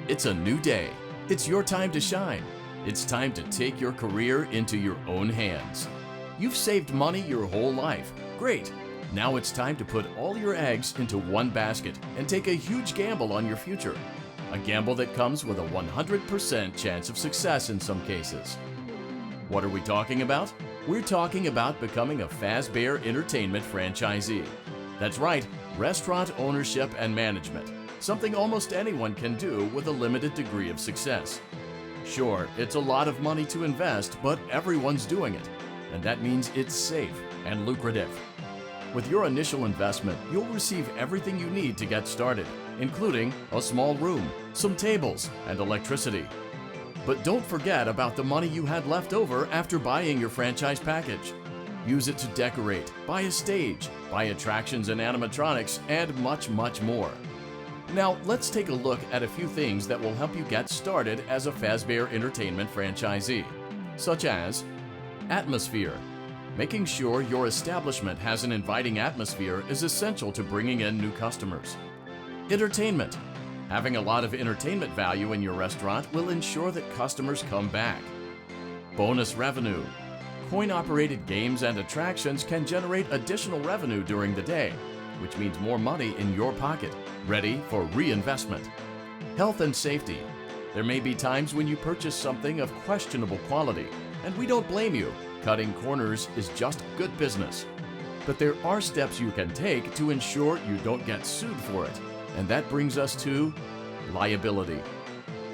It's a new day. It's your time to shine. It's time to take your career into your own hands. You've saved money your whole life. Great. Now it's time to put all your eggs into one basket and take a huge gamble on your future. A gamble that comes with a 100% chance of success in some cases. What are we talking about? We're talking about becoming a fazbear entertainment franchisee. That's right, restaurant ownership and management. Something almost anyone can do with a limited degree of success. Sure, it's a lot of money to invest, but everyone's doing it. And that means it's safe and lucrative. With your initial investment, you'll receive everything you need to get started, including a small room, some tables, and electricity. But don't forget about the money you had left over after buying your franchise package. Use it to decorate, buy a stage, buy attractions and animatronics, and much, much more. Now, let's take a look at a few things that will help you get started as a fazbear entertainment franchisee, such as atmosphere. Making sure your establishment has an inviting atmosphere is essential to bringing in new customers. Entertainment. Having a lot of entertainment value in your restaurant will ensure that customers come back. Bonus revenue. Coin-operated games and attractions can generate additional revenue during the day, which means more money in your pocket, ready for reinvestment. Health and safety. There may be times when you purchase something of questionable quality, and we don't blame you. Cutting corners is just good business. But there are steps you can take to ensure you don't get sued for it, and that brings us to liability.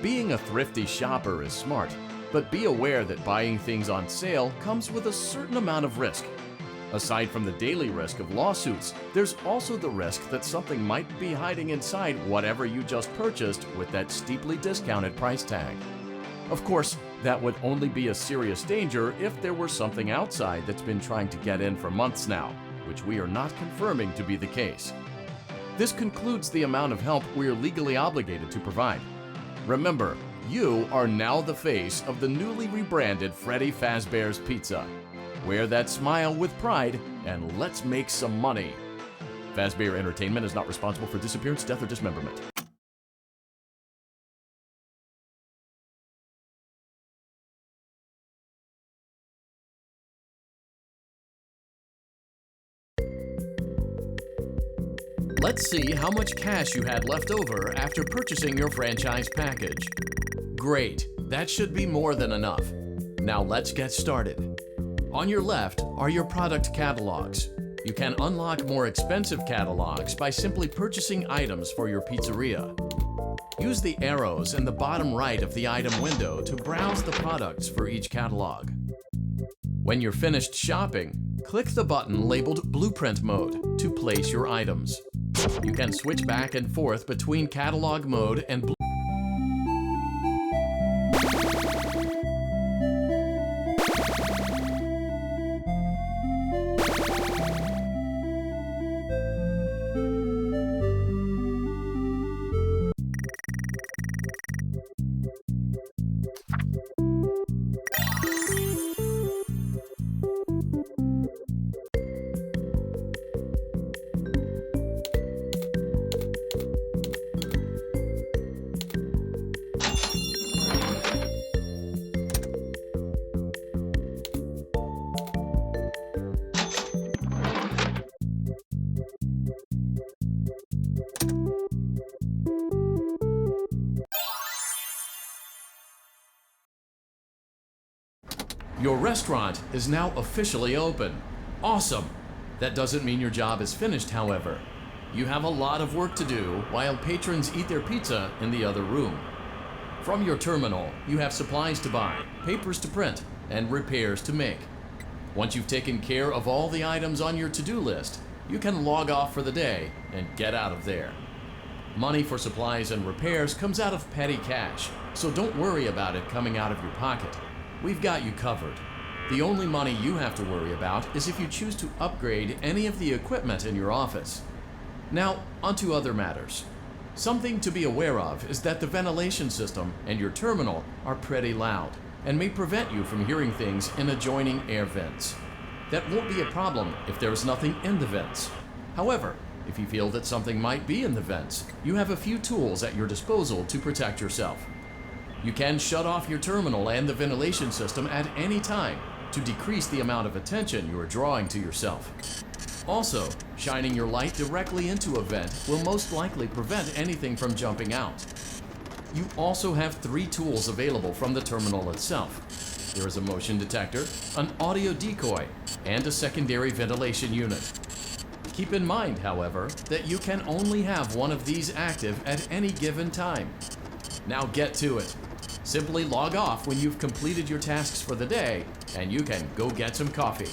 Being a thrifty shopper is smart, but be aware that buying things on sale comes with a certain amount of risk. Aside from the daily risk of lawsuits, there's also the risk that something might be hiding inside whatever you just purchased with that steeply discounted price tag. Of course, that would only be a serious danger if there were something outside that's been trying to get in for months now, which we are not confirming to be the case. This concludes the amount of help we are legally obligated to provide. Remember, you are now the face of the newly rebranded Freddy Fazbear's Pizza. Wear that smile with pride, and let's make some money. Fazbear Entertainment is not responsible for disappearance, death, or dismemberment. Let's see how much cash you had left over after purchasing your franchise package. Great, that should be more than enough. Now let's get started. On your left are your product catalogs. You can unlock more expensive catalogs by simply purchasing items for your pizzeria. Use the arrows in the bottom right of the item window to browse the products for each catalog. When you're finished shopping, click the button labeled Blueprint Mode to place your items. You can switch back and forth between catalog mode and Your restaurant is now officially open. Awesome! That doesn't mean your job is finished, however. You have a lot of work to do while patrons eat their pizza in the other room. From your terminal, you have supplies to buy, papers to print, and repairs to make. Once you've taken care of all the items on your to-do list, you can log off for the day and get out of there. Money for supplies and repairs comes out of petty cash, so don't worry about it coming out of your pocket. We've got you covered. The only money you have to worry about is if you choose to upgrade any of the equipment in your office. Now, onto other matters. Something to be aware of is that the ventilation system and your terminal are pretty loud and may prevent you from hearing things in adjoining air vents. That won't be a problem if there is nothing in the vents. However, If you feel that something might be in the vents, you have a few tools at your disposal to protect yourself. You can shut off your terminal and the ventilation system at any time to decrease the amount of attention you are drawing to yourself. Also, shining your light directly into a vent will most likely prevent anything from jumping out. You also have 3 tools available from the terminal itself. There is a motion detector, an audio decoy, and a secondary ventilation unit. Keep in mind, however, that you can only have one of these active at any given time. Now get to it. Simply log off when you've completed your tasks for the day, and you can go get some coffee.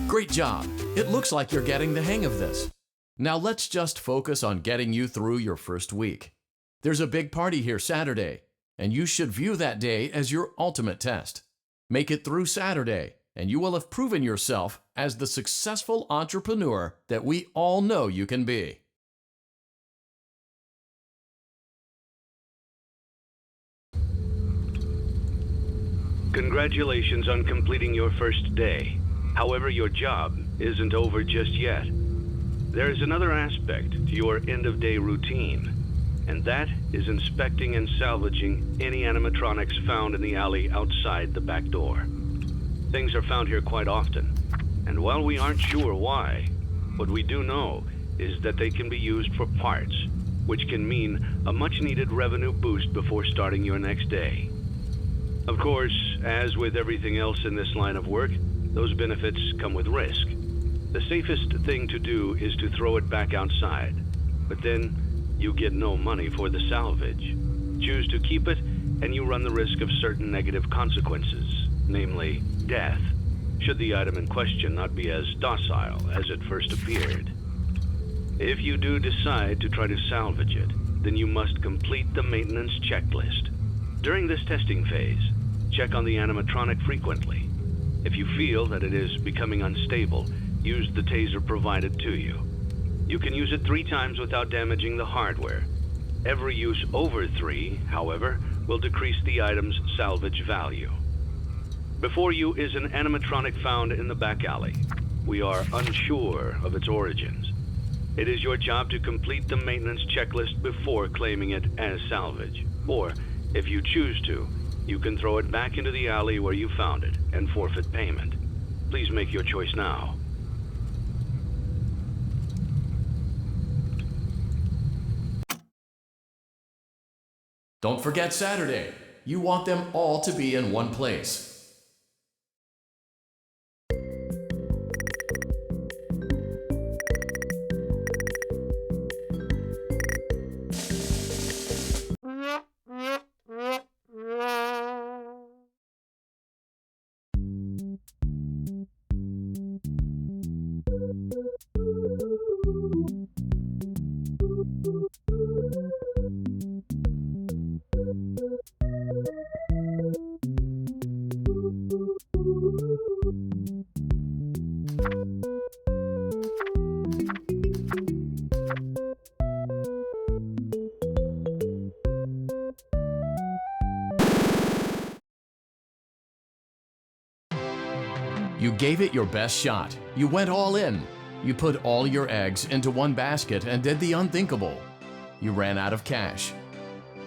Great job! It looks like you're getting the hang of this. Now let's just focus on getting you through your first week. There's a big party here Saturday, and you should view that day as your ultimate test. Make it through Saturday, and you will have proven yourself as the successful entrepreneur that we all know you can be. Congratulations on completing your first day. However, your job isn't over just yet. There is another aspect to your end-of-day routine, and that is inspecting and salvaging any animatronics found in the alley outside the back door. Things are found here quite often, and while we aren't sure why, what we do know is that they can be used for parts, which can mean a much-needed revenue boost before starting your next day. Of course, as with everything else in this line of work, those benefits come with risk. The safest thing to do is to throw it back outside, but then you get no money for the salvage. Choose to keep it, and you run the risk of certain negative consequences, namely death, should the item in question not be as docile as it first appeared. If you do decide to try to salvage it, then you must complete the maintenance checklist. During this testing phase, check on the animatronic frequently. If you feel that it is becoming unstable, use the taser provided to you. You can use it 3 times without damaging the hardware. Every use over 3, however, will decrease the item's salvage value. Before you is an animatronic found in the back alley. We are unsure of its origins. It is your job to complete the maintenance checklist before claiming it as salvage. Or, if you choose to, you can throw it back into the alley where you found it and forfeit payment. Please make your choice now. Don't forget Saturday. You want them all to be in one place. You gave it your best shot. You went all in. You put all your eggs into one basket and did the unthinkable. You ran out of cash.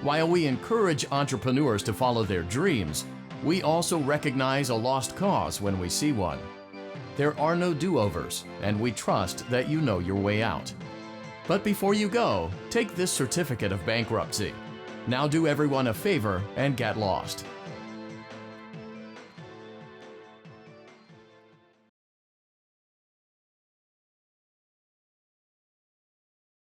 While we encourage entrepreneurs to follow their dreams, we also recognize a lost cause when we see one. There are no do-overs, and we trust that you know your way out. But before you go, take this certificate of bankruptcy. Now do everyone a favor and get lost.